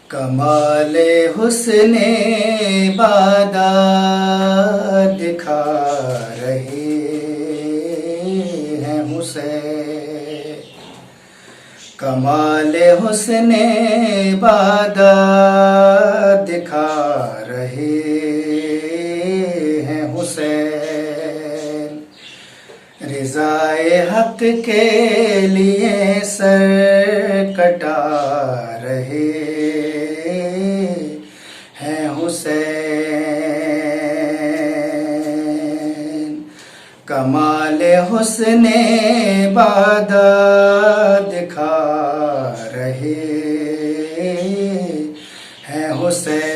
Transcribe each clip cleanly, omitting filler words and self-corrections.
کمال حسن بادہ دکھا رہے ہیں حسین، کمال حسن بادہ دکھا رہے ہیں حسین، رضائے حق کے لیے سر کٹا رہے ہیں حسین، کمال حسن بادہ دکھا رہے ہیں حسین،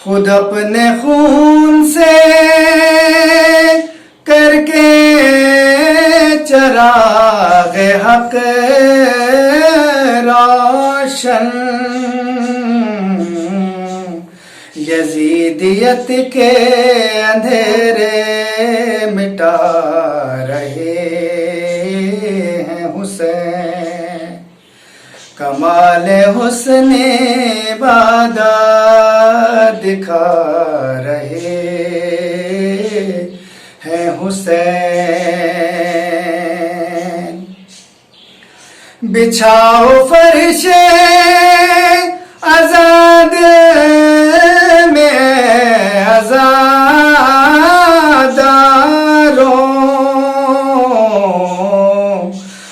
خود اپنے خون سے کر کے چراغ حق روشن، یزیدیت کے اندھیرے مٹا رہے ہیں حسین، کمال حسن بادہ دکھا رہے ہیں حسین، بچھاؤ فرش آزاد میں آزاداروں،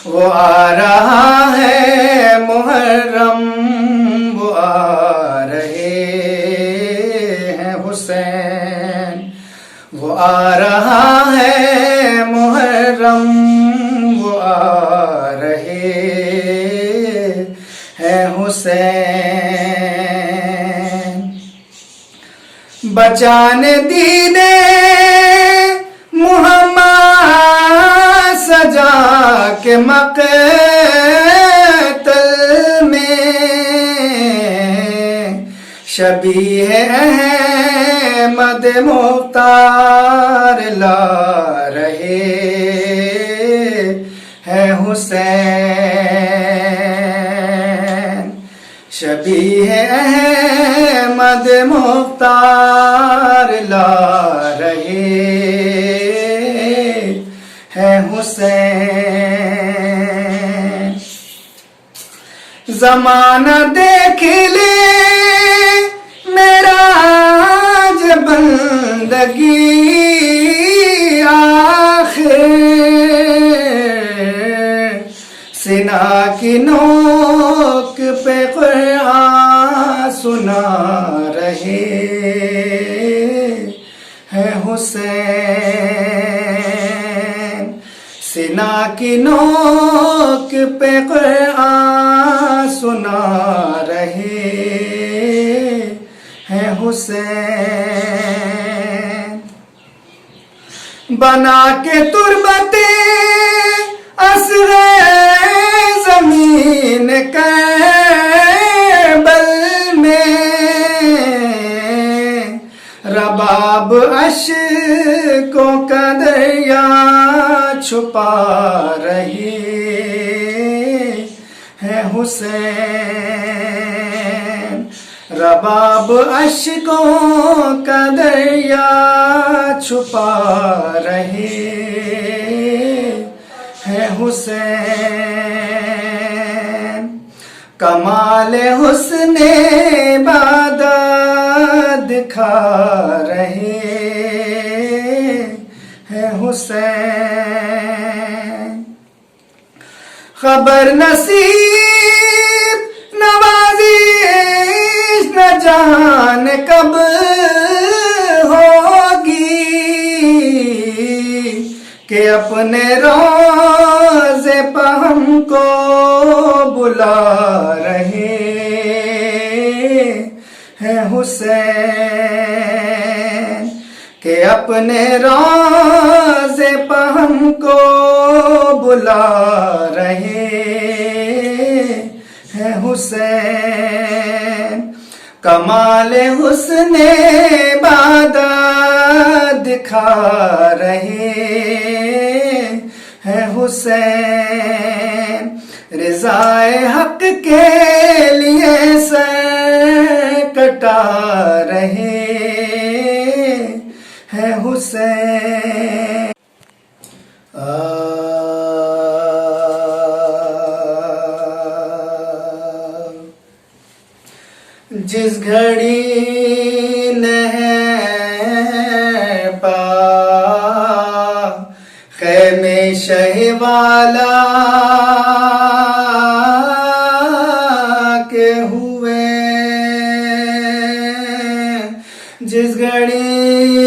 وہ آ رہا ہے محرم، وہ آ رہے ہیں حسین، وہ آ رہا ہے محرم، وہ آ رہے ہیں حسین، بچانے دین محمد سجا کے مقتل میں، شبیہ احمد مختار لا رہے ہیں حسین، شبیہ احمد مختار لا رہے ہیں حسین، زمانہ دیکھ لے میرا بندگی آخر، سنا کی نوک پہ قرآن سنا رہے ہیں حسین، سنا کی نوک پہ قرآن سنا رہے ہیں حسین، بنا کے تربت اصغر زمین کربل میں، رباب اشکوں کا دریا چھپا رہی ہے حسین، رباب اشکوں کا دریا چھپا رہی ہے حسین، کمال حسن بادہ دکھا رہے ہیں حسین، خبر نصیب نوازش نہ جان کب ہوگی، کہ اپنے روضے پہ ہم کو بلا رہے ہیں حسین، کہ اپنے روضے پہ ہم کو بلا رہے ہیں حسین، کمال حسن عبادت دکھا رہے ہیں حسین، رضائے حق کے لیے سر کٹا رہے ہیں حسین۔ جس گھڑی نہر پا خیمے شہ والا کے ہوئے، جس گھڑی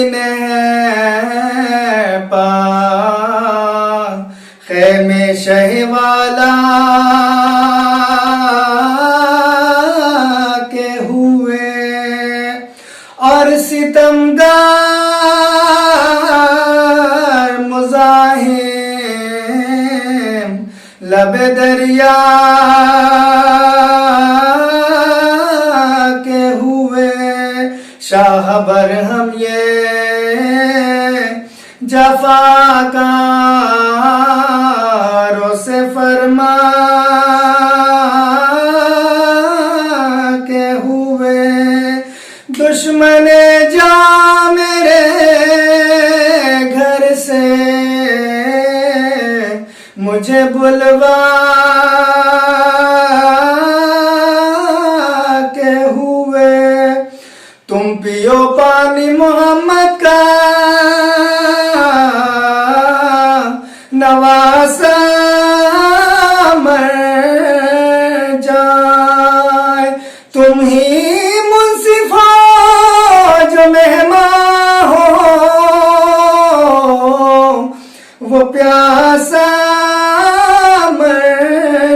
نہر پا خیمے شہ والا اور ستمگار مزاحم لب دریا کے ہوئے، شاہ برہم یہ جفاکاروں سے فرما کے ہوئے، دشمن جا میرے گھر سے مجھے بلوا کے ہوئے، تم پیو پانی محمد کا نواسا مر جائے، تم ہی منصف جو مہمان ہو وہ پیاسا مر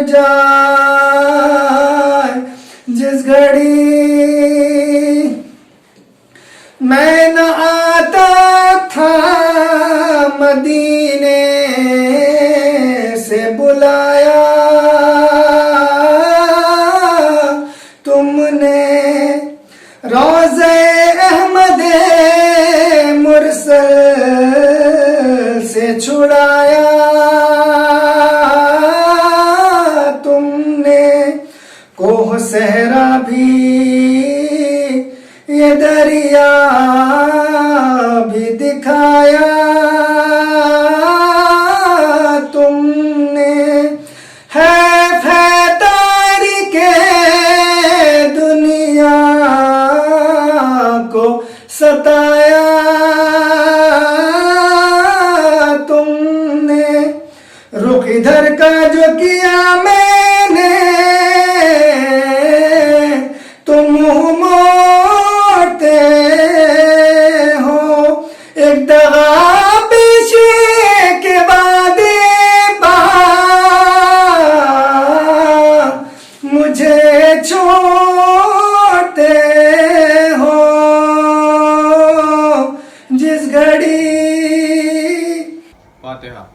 جائے، جس گھڑی میں نہ آتا تھا مدینے سے بلایا تم نے، روضہ احمد مرسل سے چھڑایا تم نے، کوہ صحرا بھی یہ دریا بھی دکھایا تم نے، ہے تاریخ دنیا کو ستایا تم نے، رخ ادھر کا جو کیا میں نے تم موڑتے ہو، ایک دغا پیشے کے بعد مجھے چھوڑتے ہو، جس گھڑی فاتحہ۔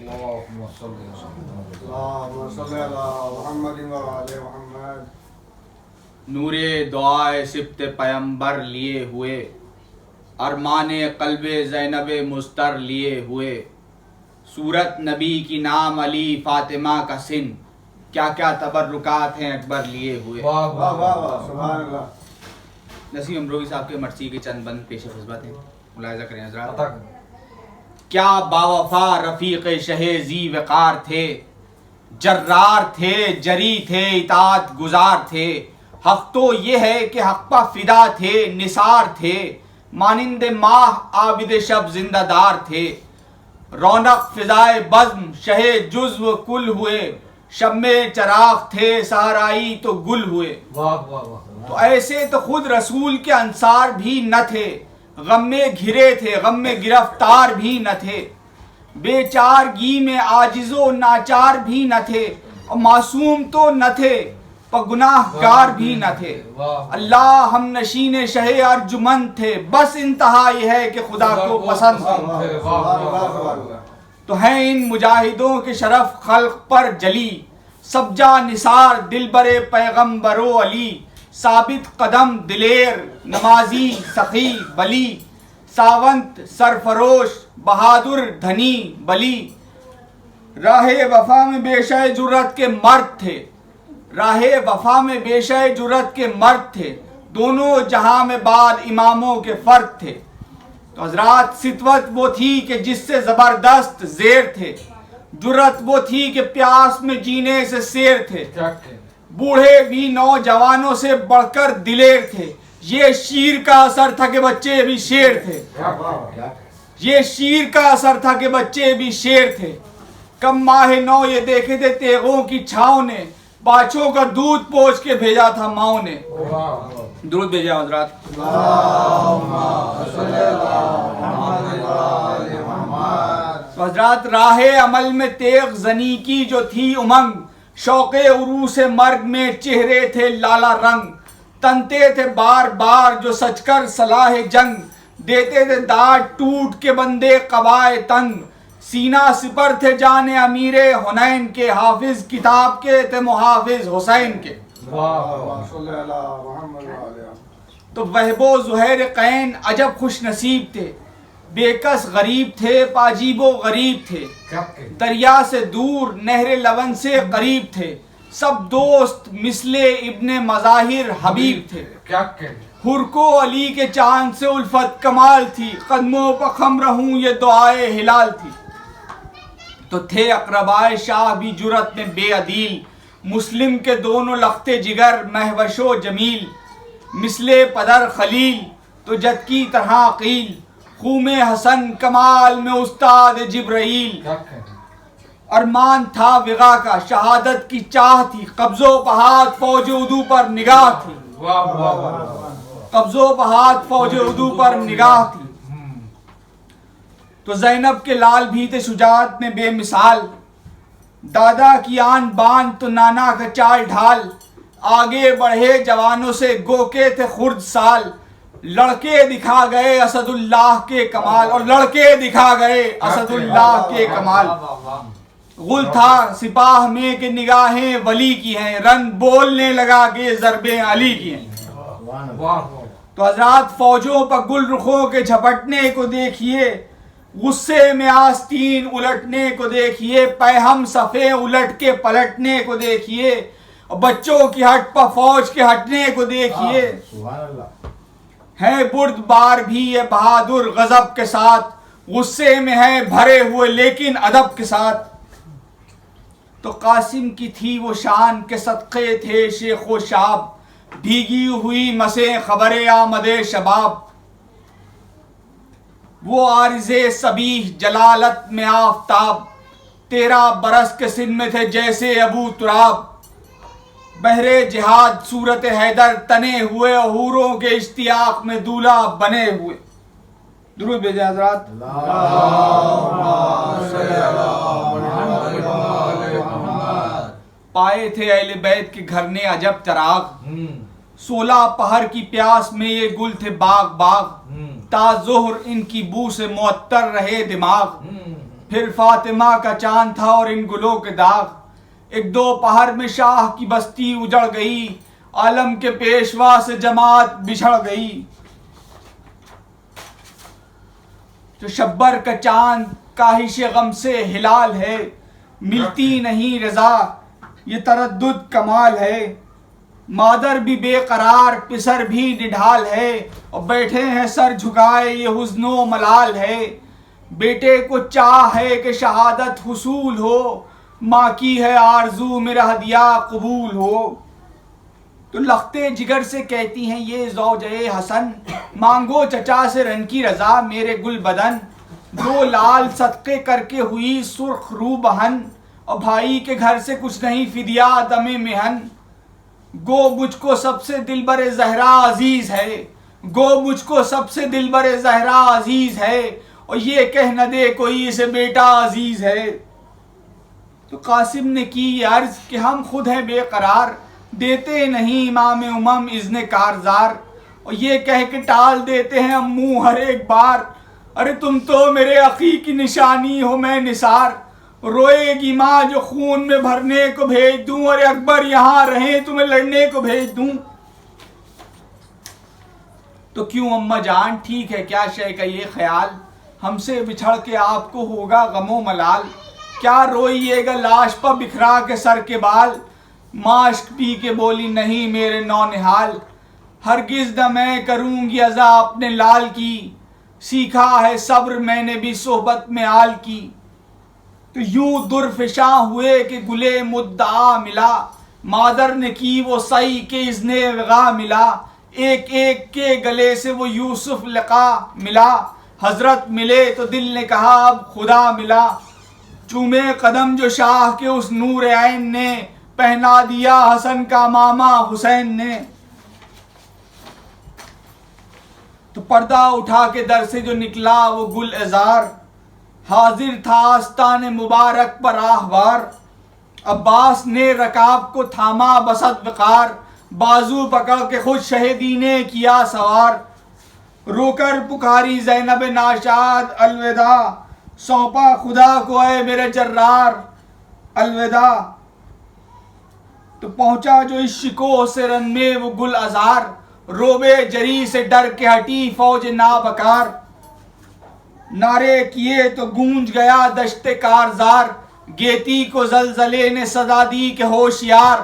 اللهم صل على محمد وعلى محمد۔ نور دعائے سبت پیمبر لیے ہوئے، ارمان قلب زینب مستر لیے ہوئے، صورت نبی کی نام علی فاطمہ کا سن، کیا کیا تبرکات ہیں اکبر لیے ہوئے۔ واہ واہ واہ، سبحان اللہ۔ نسیم امروہی صاحب کے مرثی کے چند بند پیش خدمت ہیں، ملاحظہ کریں حضرات۔ کیا باوفا رفیق شہ ذی وقار تھے، جرار تھے، جری تھے، اطاعت گزار تھے، حق تو یہ ہے کہ حق پا فدا تھے، نثار تھے، مانند ماہ عابد شب زندہ دار تھے، رونق فضائے بزم شہ جزو کل ہوئے، شب میں چراغ تھے، صحرائی تو گل ہوئے۔ تو ایسے تو خود رسول کے انصار بھی نہ تھے، غم میں گھرے تھے، غم میں گرفتار بھی نہ تھے، بے چارگی میں عاجز و ناچار بھی نہ تھے، اور معصوم تو نہ تھے، پر گناہ گار بھی نہ تھے. اللہ ہم نشین شہ ارجمند تھے، بس انتہا یہ ہے کہ خدا کو پسند تھے. تو ہیں ان مجاہدوں کے شرف خلق پر جلی، سبجا نثار دلبر پیغمبر و علی. ثابت قدم دلیر نمازی سخی بلی، ساونت سرفروش بہادر دھنی بلی. راہ وفا میں بیشہ جرت کے مرد تھے، راہ وفا میں بیشہ جرت کے مرد تھے، دونوں جہاں میں بعد اماموں کے فرد تھے. تو حضرات ستوت وہ تھی کہ جس سے زبردست زیر تھے، جرت وہ تھی کہ پیاس میں جینے سے سیر تھے. بوڑھے بھی نوجوانوں سے بڑھ کر دلیر تھے، یہ شیر کا اثر تھا کہ بچے بھی شیر تھے. یہ شیر کا اثر تھا کہ بچے بھی شیر تھے. کم ماہ نو یہ دیکھے تھے تیغوں کی چھاؤں نے، باچھوں کا دودھ پوچھ کے بھیجا تھا ماؤں نے. درود بھیجا حضرات. تو حضرات راہ عمل میں تیغ زنی کی جو تھی امنگ، شوق عروس مرگ میں چہرے تھے لالا رنگ. تنتے تھے بار بار جو سچ کر صلاح جنگ، دیتے تھے داڑھ ٹوٹ کے بندے قبائے تنگ. سینہ سپر تھے جان امیر حنین کے، حافظ کتاب کے تھے محافظ حسین کے. تو وہب و زہیر قین عجب خوش نصیب تھے، بے کس غریب تھے پاجیب و غریب تھے. دریا سے دور نہر لبن سے قریب تھے، سب دوست مثل ابن مظاہر حبیب تھے. حر کو علی کے چاند سے الفت کمال تھی، قدموں پر خم رہوں یہ دعائے ہلال تھی. تو تھے اقربائے شاہ بھی جرت میں بے عدیل، مسلم کے دونوں لختے جگر مہوش و جمیل. مثل پدر خلیل تو جد کی طرح عقیل، خوم حسن کمال میں استاد جبرائیل. ارمان تھا وغا کا شہادت کی چاہ تھی، قبض و پہاد فوج عدو پر نگاہ تھی. قبض و پہاد فوج عدو پر نگاہ تھی. تو زینب کے لال بھی تھے شجاعت میں بے مثال، دادا کی آن بان تو نانا کا چال ڈھال. آگے بڑھے جوانوں سے گو کے تھے خرد سال، لڑکے دکھا گئے اسد اللہ کے کمال. اور لڑکے دکھا گئے اسد اللہ کے کمال. غل تھا سپاہ میں کہ نگاہیں ولی کی ہیں، رن بولنے لگا کہ ضربیں علی کی ہیں. تو حضرات فوجوں پر گل رخوں کے جھپٹنے کو دیکھیے، غصے میں آستین الٹنے کو دیکھیے، پیہم صفے الٹ کے پلٹنے کو دیکھیے، اور بچوں کی ہٹ پر فوج کے ہٹنے کو دیکھیے. ہے برد بار بھی یہ بہادر غضب کے ساتھ، غصے میں ہے بھرے ہوئے لیکن ادب کے ساتھ. تو قاسم کی تھی وہ شان کے صدقے تھے شیخ و شاب، بھیگی ہوئی مسیں خبر آمد شباب. وہ عارض صبیح جلالت میں آفتاب، 13 برس کے سن میں تھے جیسے ابو تراب. بہرے جہاد صورت حیدر تنے ہوئے، حوروں کے اشتیاق میں دولہا بنے ہوئے. درود بھیجیں حضرات. پائے تھے اہل بیت کے گھر نے عجب چراغ، 16 پہر کی پیاس میں یہ گل تھے باغ باغ. تا ظہر ان کی بو سے معطر رہے دماغ، پھر فاطمہ کا چاند تھا اور ان گلوں کے داغ. ایک دو پہر میں شاہ کی بستی اجڑ گئی، عالم کے پیشوا سے جماعت بچھڑ گئی. جو شبر کا چاند کاہش غم سے ہلال ہے، ملتی نہیں رضا یہ تردد کمال ہے. مادر بھی بے قرار پسر بھی نڈھال ہے، اور بیٹھے ہیں سر جھکائے یہ حزن و ملال ہے. بیٹے کو چاہ ہے کہ شہادت حصول ہو، ماں کی ہے آرزو میرا ہدیہ قبول ہو. تو لختے جگر سے کہتی ہیں یہ زوجہ حسن، مانگو چچا سے رن کی رضا میرے گل بدن. دو لال صدقے کر کے ہوئی سرخ رو بہن، اور بھائی کے گھر سے کچھ نہیں فدیہ دم مہن. گو مجھ کو سب سے دلبر زہرا عزیز ہے، گو مجھ کو سب سے دلبر زہرا عزیز ہے، اور یہ کہہ نہ دے کوئی اسے بیٹا عزیز ہے. تو قاسم نے کی عرض کہ ہم خود ہیں بے قرار، دیتے نہیں امام امم اذن کارزار، اور یہ کہہ کے ٹال دیتے ہیں امو ہر ایک بار، ارے تم تو میرے عقی کی نشانی ہو میں نثار، روئے گی ماں جو خون میں بھرنے کو بھیج دوں، ارے اکبر یہاں رہیں تمہیں لڑنے کو بھیج دوں۔ تو کیوں اماں جان ٹھیک ہے کیا شے کا یہ خیال، ہم سے بچھڑ کے آپ کو ہوگا غم و ملال، کیا روئیے گا لاش پر بکھرا کے سر کے بال، ماشک پی کے بولی نہیں میرے نونہال، ہرگز نہ میں کروں گی عزا اپنے لال کی، سیکھا ہے صبر میں نے بھی صحبت میں آل کی۔ تو یوں درفشاں ہوئے کہ گلے مدعا ملا، مادر نے کی وہ سعی کہ اذن وغا ملا، ایک ایک کے گلے سے وہ یوسف لقا ملا، حضرت ملے تو دل نے کہا اب خدا ملا، چومے قدم جو شاہ کے اس نور عین نے، پہنا دیا حسن کا ماما حسین نے۔ تو پردہ اٹھا کے در سے جو نکلا وہ گل عذار، حاضر تھا آستان مبارک پر راہوار، عباس نے رکاب کو تھاما بسط وقار، بازو پکڑ کے خود شہیدی نے کیا سوار، رو کر پکاری زینب ناشاد الوداع، سونپا خدا کو اے میرے جرار الوداع۔ تو پہنچا جو اس شکوہ سے رن میں وہ گل عذار، روبے جری سے ڈر کے ہٹی فوج نابکار، نعرے کیے تو گونج گیا دشت کارزار، گیتی کو زلزلے نے صدا دی کہ ہوشیار،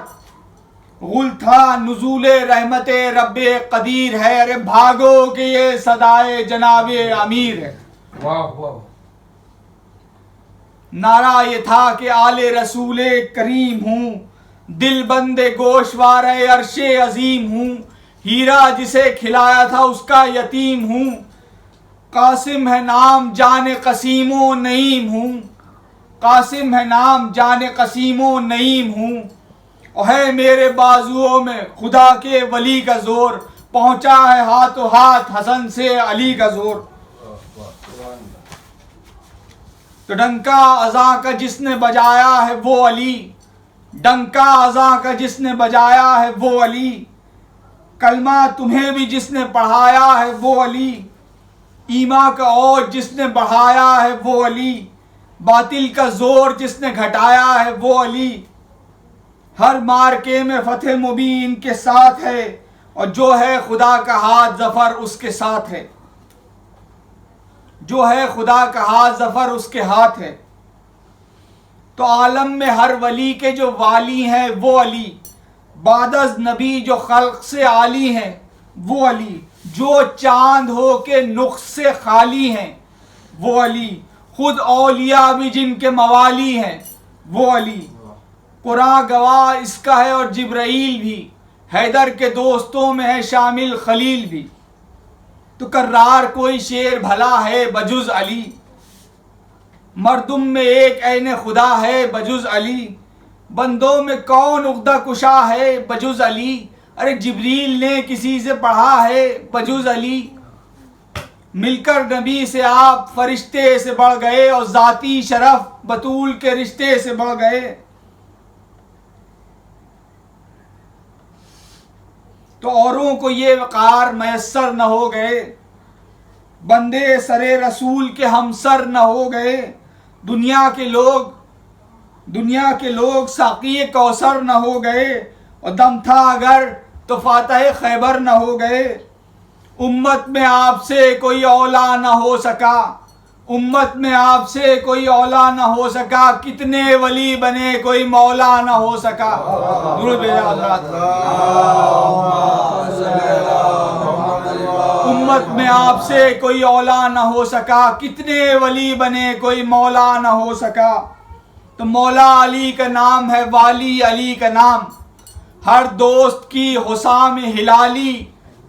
غل تھا نزول رحمت رب قدیر ہے، ارے بھاگو کہ یہ صدائے جناب امیر ہے۔ واہ واہ۔ نعرہ یہ تھا کہ آل رسول کریم ہوں، دل بندے گوشوار عرش عظیم ہوں، ہیرا جسے کھلایا تھا اس کا یتیم ہوں، قاسم ہے نام جان قسیم و نعیم ہوں، قاسم ہے نام جان قسیم و نعیم ہوں، اور ہے میرے بازوؤں میں خدا کے ولی کا زور، پہنچا ہے ہاتھوں ہاتھ حسن سے علی کا زور۔ تو ڈنکا اذاں کا جس نے بجایا ہے وہ علی، ڈنکا اذاں کا جس نے بجایا ہے وہ علی، کلمہ تمہیں بھی جس نے پڑھایا ہے وہ علی، ایمان کا اوج جس نے بڑھایا ہے وہ علی، باطل کا زور جس نے گھٹایا ہے وہ علی، ہر مارکے میں فتح مبین کے ساتھ ہے، اور جو ہے خدا کا ہاتھ ظفر اس کے ساتھ ہے، جو ہے خدا کا ہاتھ ظفر اس کے ہاتھ ہے۔ تو عالم میں ہر ولی کے جو والی ہیں وہ علی، بعد از نبی جو خلق سے عالی ہیں وہ علی، جو چاند ہو کے نقص سے خالی ہیں وہ علی، خود اولیاء بھی جن کے موالی ہیں وہ علی، قرآن گواہ اس کا ہے اور جبرائیل بھی، حیدر کے دوستوں میں ہے شامل خلیل بھی۔ تو کرار کوئی شیر بھلا ہے بجز علی، مردم میں ایک عین خدا ہے بجز علی، بندوں میں کون عقدہ کشا ہے بجز علی، ارے جبریل نے کسی سے پڑھا ہے بجز علی، مل کر نبی سے آپ فرشتے سے بڑھ گئے، اور ذاتی شرف بطول کے رشتے سے بڑھ گئے۔ تو اوروں کو یہ وقار میسر نہ ہو گئے، بندے سرے رسول کے ہم سر نہ ہو گئے، دنیا کے لوگ ساقی کوثر نہ ہو گئے، اور دم تھا اگر تو فاتح خیبر نہ ہو گئے، امت میں آپ سے کوئی اولا نہ ہو سکا، امت میں آپ سے کوئی اولا نہ ہو سکا، کتنے ولی بنے کوئی مولا نہ ہو سکا۔ درود بھیجا حضرات۔ امت میں آپ سے کوئی اولا نہ ہو سکا، کتنے ولی بنے کوئی مولا نہ ہو سکا۔ تو مولا علی کا نام ہے، والی علی کا نام، ہر دوست کی حسام ہلالی،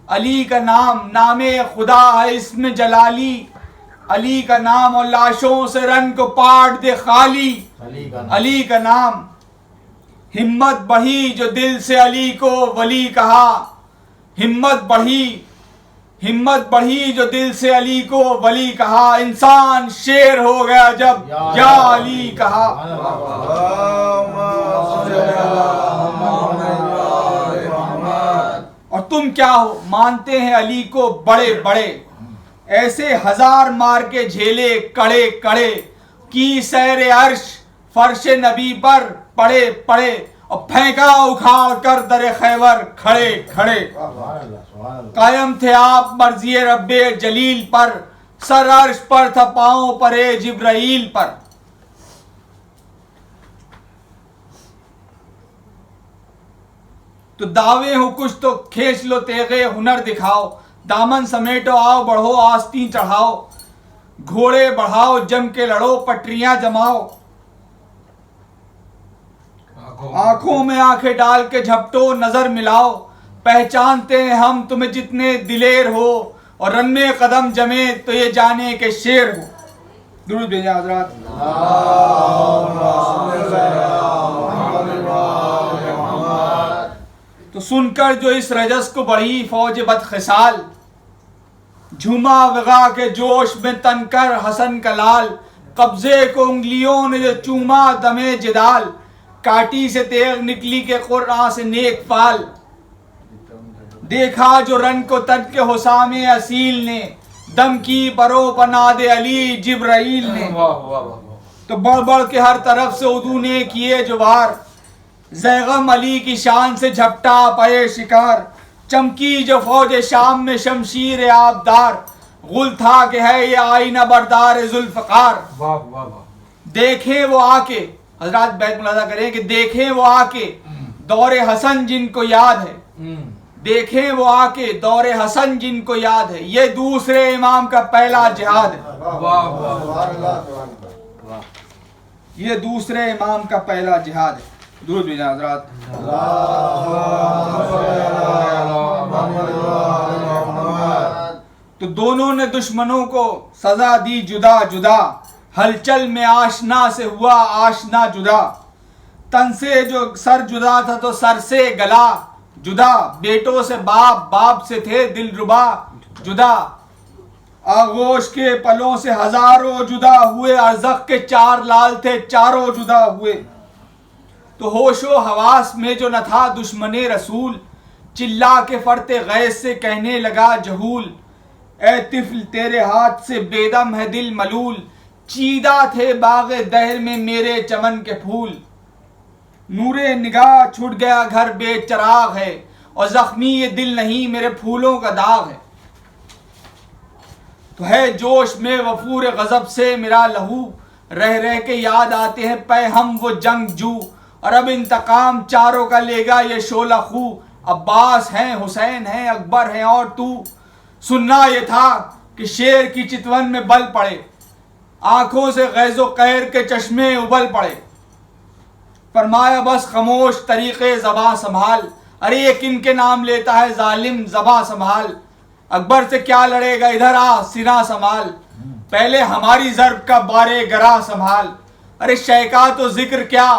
علی کا نام نام خدا ہے اسم جلالی، علی کا نام اور لاشوں سے رن کو پاٹ دے خالی، علی کا نام۔ ہمت بڑھی جو دل سے علی کو ولی کہا، ہمت بڑھی جو دل سے علی کو ولی کہا، انسان شیر ہو گیا جب یا علی کہا۔ تم کیا ہو؟ مانتے ہیں علی کو بڑے بڑے، ایسے ہزار مار کے جھیلے کڑے کڑے، کی سیر عرش فرش نبی پر پڑے پڑے، اور پھینکا اکھاڑ کر در خیبر کھڑے کھڑے۔ قائم تھے آپ مرضی رب جلیل پر، سر عرش پر تھا پاؤں پر جبرائیل پر۔ تو دعوے ہو کچھ تو کھینچ لو تیغے ہنر دکھاؤ، دامن سمیٹو آؤ بڑھو آستین چڑھاؤ، گھوڑے بڑھاؤ جم کے لڑو پٹریاں جماؤ، آنکھوں میں آنکھیں ڈال کے جھپٹو نظر ملاؤ، پہچانتے ہیں ہم تمہیں جتنے دلیر ہو، اور رن میں قدم جمے تو یہ جانے کہ شیر ہو۔ درود بھیجیں حضرات۔ تو سن کر جو اس رجس کو بڑھی فوج بدخصال، جھوما وغا کے جوش میں تن کر حسن کا لال، قبضے کو انگلیوں نے جو چوما دمے جدال، کاٹی سے تیغ نکلی کے قرآن سے نیک فال، دیکھا جو رن کو تن کے حسام اصیل نے، دم کی برو پناد علی جبرائیل نے۔ تو بڑھ بڑھ کے ہر طرف سے عدو نے کیے جو وار، زیغم علی کی شان سے جھپٹا پائے شکار، چمکی جو فوج شام میں شمشیر آبدار، غل تھا کہ ہے یہ آئینہ بردار ذوالفقار۔ دیکھیں وہ آ کے، حضرات بیت ملاحظہ کریں کہ دیکھیں وہ آ کے دور حسن جن کو یاد ہے، دیکھیں وہ آ کے دور حسن جن کو یاد ہے، یہ دوسرے امام کا پہلا جہاد ہے، یہ دوسرے امام کا پہلا جہاد ہے۔ درود بھیجیں حضرات۔ تو دونوں نے دشمنوں کو سزا دی جدا جدا، ہلچل میں آشنا سے ہوا آشنا جدا، تن سے جو سر جدا تھا تو سر سے گلا جدا، بیٹوں سے باپ باپ سے تھے دلربا جدا، آغوش کے پلوں سے ہزاروں جدا ہوئے، ارزق کے چار لال تھے چاروں جدا ہوئے۔ تو ہوش و حواس میں جو نہ تھا دشمن رسول، چلا کے فرتے غیظ سے کہنے لگا جہول، اے طفل تیرے ہاتھ سے بیدم ہے دل ملول، چیدہ تھے باغ دہر میں میرے چمن کے پھول، نور نگاہ چھٹ گیا گھر بے چراغ ہے، اور زخمی یہ دل نہیں میرے پھولوں کا داغ ہے۔ تو ہے جوش میں وفور غضب سے میرا لہو، رہ رہ کے یاد آتے ہیں پے ہم وہ جنگ جو، اور اب انتقام چاروں کا لے گا یہ شعلہ خو، عباس ہیں حسین ہیں اکبر ہیں اور تو۔ سننا یہ تھا کہ شیر کی چتون میں بل پڑے، آنکھوں سے غیظ و قہر کے چشمے ابل پڑے، فرمایا بس خاموش طریقے زباں سنبھال، ارے یہ کن کے نام لیتا ہے ظالم زباں سنبھال، اکبر سے کیا لڑے گا ادھر آ سینہ سنبھال، پہلے ہماری ضرب کا بارے گراں سنبھال، ارے شیکا تو ذکر کیا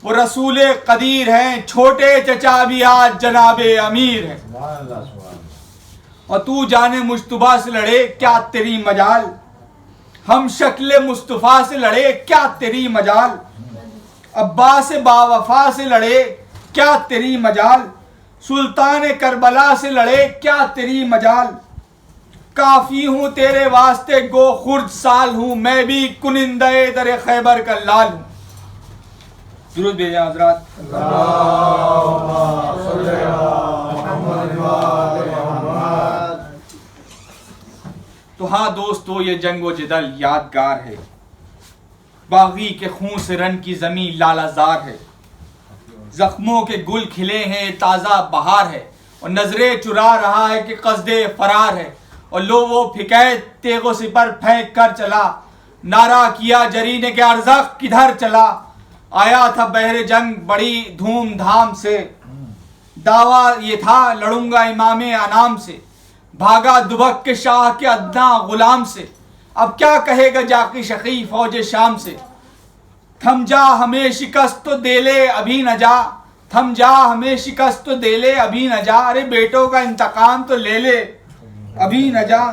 وہ رسول قدیر ہیں، چھوٹے چچا بھی آج جناب امیر ہیں، اور تو جانے مجتبیٰ سے لڑے کیا تیری مجال، ہم شکل مصطفیٰ سے لڑے کیا تیری مجال، عباس با وفا سے لڑے کیا تیری مجال، سلطان کربلا سے لڑے کیا تیری مجال، کافی ہوں تیرے واسطے گو خرد سال ہوں، میں بھی کنندہ در خیبر کا لال ہوں۔ درود بھیجیں حضرات۔ تو ہاں دوستو، یہ جنگ و جدل یادگار ہے، باغی کے خون سے رن کی زمین لالہ زار ہے، زخموں کے گل کھلے ہیں تازہ بہار ہے، اور نظریں چرا رہا ہے کہ قصد فرار ہے، اور لو وہ پھکائے تیغ و سپر پھینک کر چلا، نعرہ کیا جری نے کہ ارزق کدھر چلا، آیا تھا بحر جنگ بڑی دھوم دھام سے، دعویٰ یہ تھا لڑوں گا امام انام سے، بھاگا دبک کے شاہ کے ادنا غلام سے، اب کیا کہے گا جاقی شقی فوج شام سے، تھم جا ہمیں شکست تو دے لے ابھی نہ جا، تھم جا ہمیں شکست تو دے لے ابھی نہ جا، ارے بیٹوں کا انتقام تو لے لے ابھی نہ جا۔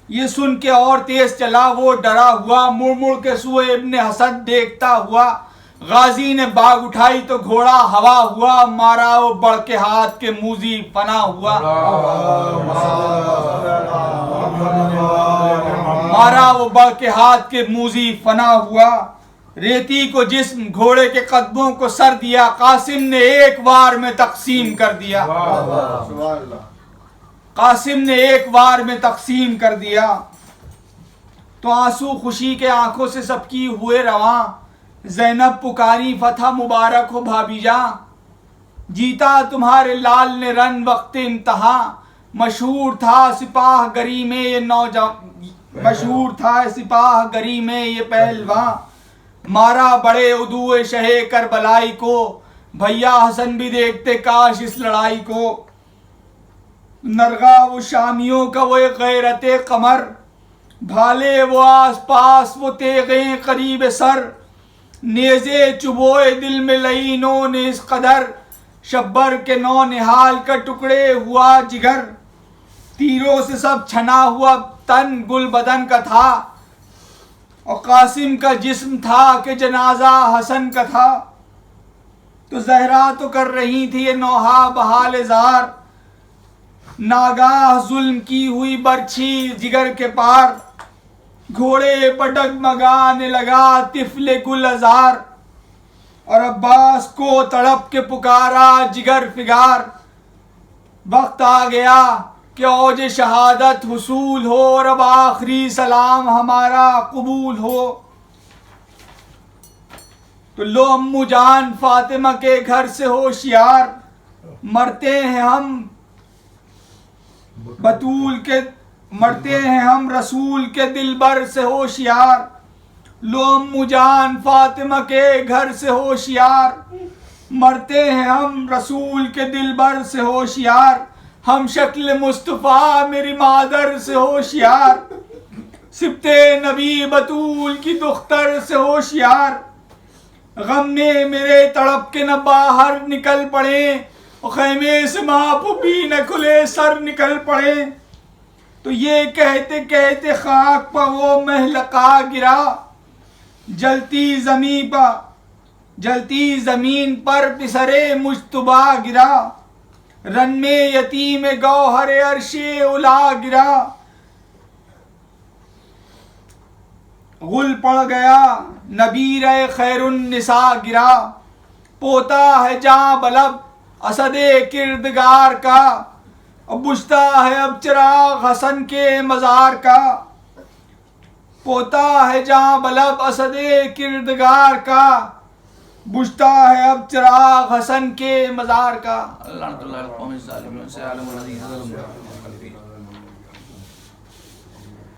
یہ سن کے اور تیز چلا وہ ڈرا ہوا، مڑ مڑ کے سوئے ابن حسن دیکھتا ہوا، غازی نے باغ اٹھائی تو گھوڑا ہوا ہوا، مارا وہ بڑھ کے ہاتھ کے موزی فنا ہوا، مارا وہ بڑھ کے ہاتھ کے موزی فنا ہوا، ریتی کو جسم گھوڑے کے قدموں کو سر دیا، قاسم نے ایک وار میں تقسیم کر دیا، قاسم نے ایک وار میں تقسیم کر دیا۔ تو آنسو خوشی کے آنکھوں سے سب کی ہوئے رواں، زینب پکاری فتح مبارک ہو بھابی جاں، جیتا تمہارے لال نے رن وقت انتہا، مشہور تھا سپاہ گری میں یہ مشہور تھا سپاہ گری میں یہ پہلواں، مارا بڑے عدو شہ کربلائی کو، بھیا حسن بھی دیکھتے کاش اس لڑائی کو، نرغا وہ شامیوں کا وہ غیرت قمر، بھالے وہ آس پاس وہ تیغیں قریب سر، نیزے چبوئے دل میں لعینوں نے اس قدر، شبر کے نو نہال کا ٹکڑے ہوا جگر، تیروں سے سب چھنا ہوا تن گل بدن کا تھا، اور قاسم کا جسم تھا کہ جنازہ حسن کا تھا، تو زہرا تو کر رہی تھی یہ نوحہ بحال زار، ناگاہ ظلم کی ہوئی برچھی جگر کے پار، گھوڑے پر ڈگمگانے لگا طفل گل ازار، اور عباس کو تڑپ کے پکارا جگر فگار، وقت آ گیا کہ اوج شہادت حصول ہو، اور اب آخری سلام ہمارا قبول ہو۔ تو لو امو جان فاطمہ کے گھر سے ہوشیار، مرتے ہیں ہم بطول کے مرتے ہیں ہم رسول کے دلبر سے ہوشیار، لو امو جان فاطمہ کے گھر سے ہوشیار، مرتے ہیں ہم رسول کے دلبر سے ہوشیار، ہم شکل مصطفیٰ میری مادر سے ہوشیار، سبط نبی بطول کی دختر سے ہوشیار، غم میں میرے تڑپ کے نہ باہر نکل پڑے، خیمے سے ماں پھوپھی نہ کھلے سر نکل پڑے، تو یہ کہتے کہتے خاک پا وہ مہلقا گرا، جلتی زمین پر پسرے مجتبا گرا، رن میں یتیم گوہر عرش الا گرا، غل پڑ گیا نبیر خیر النساء گرا، پوتا ہے جاں بلب اسد کردگار کا، بجھتا ہے اب چراغ حسن کے مزار کا، پوتا ہے جاں بلب اسد کردگار کا، بجھتا ہے اب چراغ حسن کے مزار کا۔ اللہ